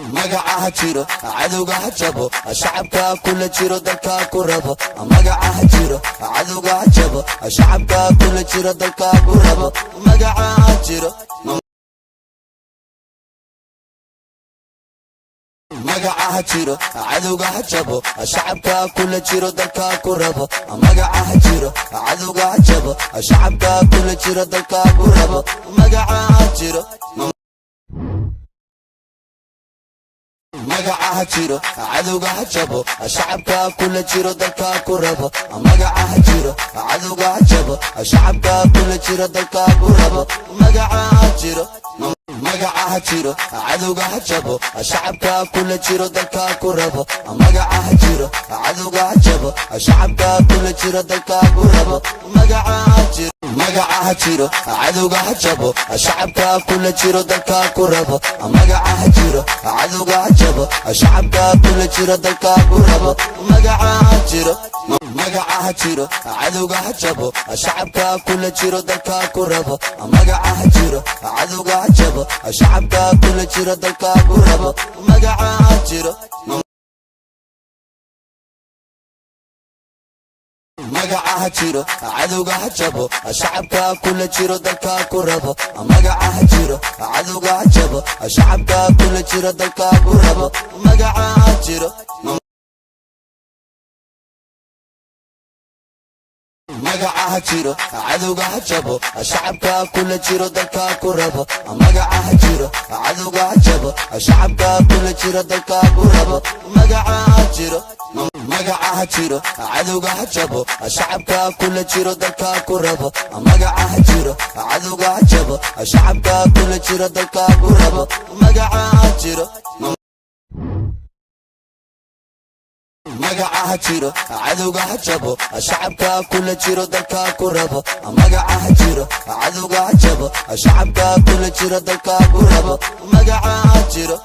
magaca jiro cadowga jabo shacabka kula jiro dalka ku rabo magaca jiro cadowga jabo shacabka kula jiro dalka ku rabo magaca jiro magaca jiro cadowga jabo shacabka kula jiro dalka ku rabo magaca jiro cadowga jabo shacabka kula jiro dalka ku rabo magaca jiro magaca jiro cadowga jabo shacabka kula jiro dalka ku rabo magaca jiro cadowga jabo shacabka kula jiro dalka ku rabo magaca jiro magaca jiro cadowga jabo shacabka kula jiro dalka ku rabo magaca jiro cadowga jabo shacabka kula jiro dalka ku rabo magaca jiro magaca jiro cadowga jabo shacabka kula jiro dalka ku rabo magaca jiro cadowga jabo shacabka kula jiro dalka ku rabo magaca jiro magaca jiro cadowga jabo shacabka kula jiro dalka ku rabo magaca jiro cadowga jabo shacabka kula jiro dalka ku rabo magaca jiro magaca jiro cadowga jabo shacabka kula jiro dalka ku rabo magaca jiro cadowga jabo shacabka kula jiro dalka ku rabo magaca jiro magaca jiro cadowga jabo shacabka kula jiro dalka ku rabo magaca jiro cadowga jabo shacabka kula jiro dalka ku rabo magaca jiro magaca jiro cadowga jabo shacabka kula jiro dalka ku rabo magaca jiro cadowga jabo shacabka kula jiro dalka ku rabo magaca jiro magaca jiro cadowga jabo shacabka kula jiro dalka ku rabo magaca jiro cadowga jabo shacabka kula jiro dalka ku rabo magaca jiro